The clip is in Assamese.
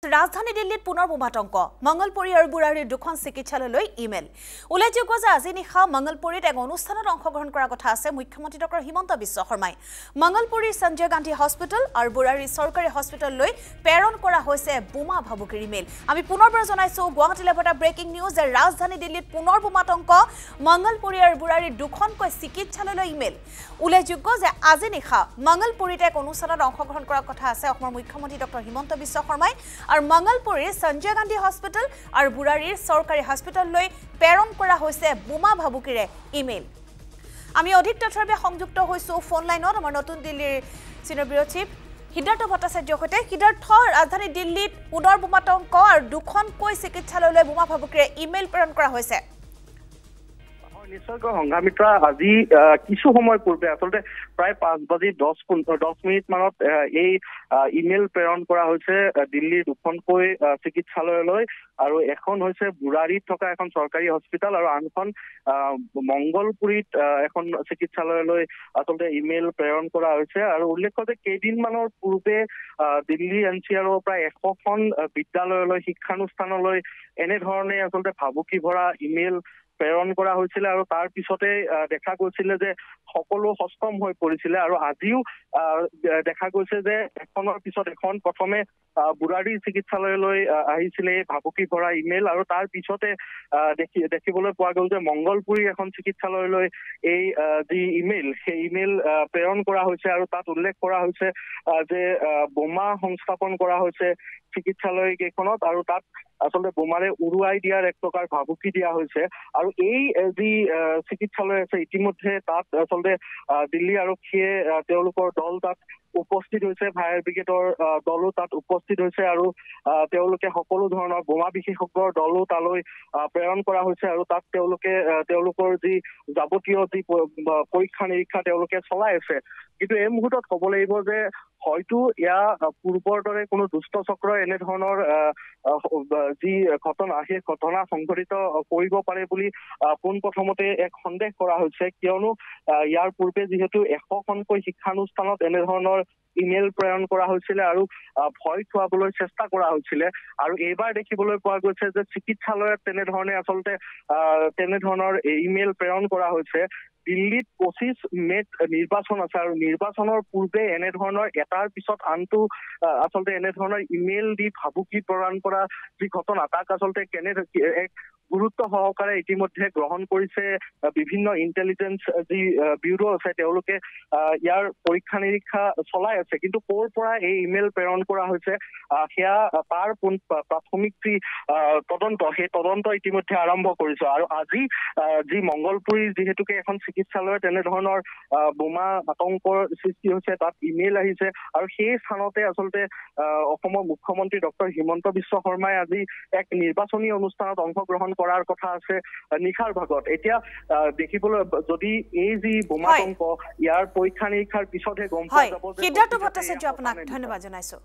ৰাজধানী দিল্লীত পুনৰ বোমাতংক মঙ্গলপুৰী আৰু বুৰাৰীৰ দুখন চিকিৎসালয়লৈ ইমেইল উল্লেখযোগ্য যে আজি নিশা মঙ্গলপুৰীত এক অনুষ্ঠানত অংশগ্ৰহণ কৰাৰ কথা আছে মুখ্যমন্ত্ৰী ডক্টৰ হিমন্ত বিশ্ব শৰ্মাই মঙ্গলপুৰীৰ সঞ্জয় গান্ধী হস্পিটেল আৰু বুৰাৰীৰ চৰকাৰী হস্পিটেললৈ প্ৰেৰণ কৰা হৈছে বোমা ভাবুকিৰ ইমেইল আমি পুনৰবাৰ জনাইছো গুৱাহাটী লেভটা ব্ৰেকিং নিউজ যে ৰাজধানী দিল্লীত পুনৰ বোমাতংক মঙ্গলপুৰী আৰু বুৰাৰীৰ দুখনকৈ চিকিৎসালয়লৈ ইমেইল উল্লেখযোগ্য যে আজি নিশা মঙ্গলপুৰীত এক অনুষ্ঠানত অংশগ্ৰহণ কৰাৰ কথা আছে অসমৰ মুখ্যমন্ত্ৰী ডক্টৰ হিমন্ত বিশ্ব শৰ্মাই और मंगलपुरी संजय गांधी हॉस्पिटल और बुरारीर सरकारी हॉस्पिटल प्रेरण करा होइसे बोमा भाबुकिरे इमेल आमी अधिक तथ्यर बे संयुक्त होइसु फोन लाइनत आमार नतुन दिल्लीर senior bureau chief Siddharth Bhattacharya सहित सिद्धार्थ राजधानी दिल्लीत पुनर बोमातंक और दुखनকৈ चिकित्सालयলৈ बोमा भाबुकिरे इमेल प्रेरण करा होइसे निसर्ग সংঘামিত্ৰা আজি কিছু সময় পূৰ্বে আসলে প্ৰায় 5:10 মানত এই ইমেইল প্ৰেৰণ কৰা হৈছে দিল্লীৰ দুখনকৈ চিকিৎসালয়লৈ আৰু এখন হৈছে বুৰাৰীত থকা এখন চৰকাৰী হস্পিটেল আৰু আনখন মঙ্গলপুৰীত এখন চিকিৎসালয়লৈ আসলে ইমেইল প্ৰেৰণ কৰা হৈছে আৰু উল্লেখ্য যে কেইদিনমানৰ পূৰ্বে দিল্লী এনচিআৰৰ প্ৰায় 100খন বিদ্যালয়লৈ শিক্ষানুষ্ঠানলৈ এনে ধৰণে আসলে ভাবুকি ভৰা ইমেইল প্ৰেৰণ কৰা হৈছিল আৰু তাৰ পিছতে দেখা গৈছিল যে সকলো হস্তম হৈ পৰিছিল আৰু আজিও দেখা গৈছে যে এখনৰ পিছত এখন প্ৰথমে বুৰাৰী চিকিৎসালয়লৈ আহিছিল ভাবুকি ভৰা ইমেইল আৰু তাৰ পিছতে দেখিবলৈ পোৱা গ'ল যে মঙ্গলপুৰী এখন চিকিৎসালয়লৈ এই যি ইমেইল সেই ইমেইল প্ৰেৰণ কৰা হৈছে আৰু তাত উল্লেখ কৰা হৈছে যে বোমা সংস্থাপন কৰা হৈছে চিকিৎসালয় কেইখনত আৰু তাত আসলে বোমাৰে উৰুৱাই দিয়াৰ এক প্ৰকাৰ ভাবুকি দিয়া হৈছে আৰু এই যি চিকিৎসালয় আছে ইতিমধ্যে তাত আসলে দিল্লী আৰক্ষীয়ে তেওঁলোকৰ দল তাত উপস্থিত হৈছে ফায়াৰ ব্ৰিগেডৰ দলো তাত উপস্থিত হৈছে আৰু তেওঁলোকে সকলো ধৰণৰ বোমা বিশেষজ্ঞৰ দলো তালৈ প্ৰেৰণ কৰা হৈছে আৰু তাত তেওঁলোকৰ যি যাৱতীয় যি পৰীক্ষা নিৰীক্ষা তেওঁলোকে চলাই আছে কিন্তু এই মুহূৰ্তত ক'ব লাগিব যে হয়তো ইয়া পূৰ্বৰ দৰে কোনো দুষ্ট চক্ৰ এনে ধৰণৰ যি ঘটনা সেই ঘটনা সংঘটিত কৰিব পাৰে বুলি পোনপ্ৰথমতে এক সন্দেহ কৰা হৈছে কিয়নো ইয়াৰ পূৰ্বে যিহেতু 100খনকৈ শিক্ষানুষ্ঠানত এনে ধৰণৰ ইমেইল প্ৰেৰণ কৰা হৈছিল আৰু ভয় খুৱাবলৈ চেষ্টা কৰা হৈছিল আৰু এইবাৰ দেখিবলৈ পোৱা গৈছে যে চিকিৎসালয়ত তেনেধৰণে আচলতে তেনেধৰণৰ ইমেইল প্ৰেৰণ কৰা হৈছে দিল্লীত 25 মেত নিৰ্বাচন আছে আৰু নিৰ্বাচনৰ পূৰ্বে এনে ধৰণৰ এটাৰ পিছত আনটো আচলতে এনে ধৰণৰ ইমেইল দি ভাবুকি প্ৰদান কৰা যি ঘটনা তাক আচলতে এক গুৰুত্ব সহকাৰে ইতিমধ্যে গ্ৰহণ কৰিছে বিভিন্ন ইন্টেলিজেন্স যি ব্যুৰো আছে তেওঁলোকে ইয়াৰ পৰীক্ষা নিৰীক্ষা চলাই আছে কিন্তু ক'ৰ পৰা এই ইমেইল প্ৰেৰণ কৰা হৈছে সেয়া তাৰ প্ৰাথমিক যি তদন্ত সেই তদন্ত ইতিমধ্যে আৰম্ভ কৰিছে আৰু আজি যি মঙ্গলপুৰীৰ যিহেতুকে এখন চিকিৎসালয়ত এনে ধৰণৰ বোমা আতংকৰ সৃষ্টি হৈছে তাত ইমেইল আহিছে আৰু সেই স্থানতে আচলতে অসমৰ মুখ্যমন্ত্ৰী ডক্টৰ হিমন্ত বিশ্ব শৰ্মাই আজি এক নিৰ্বাচনী অনুষ্ঠানত অংশগ্ৰহণ কৰাৰ কথা আছে নিশাৰ ভাগত এতিয়া দেখিবলৈ যদি এই যি বোমাতংক ইয়াৰ পৰীক্ষা নিৰীক্ষাৰ পিছতহে গম পোৱা যাব সিদ্ধাৰ্থ ভট্টাচাৰ্য আপোনাক ধন্যবাদ জনাইছো।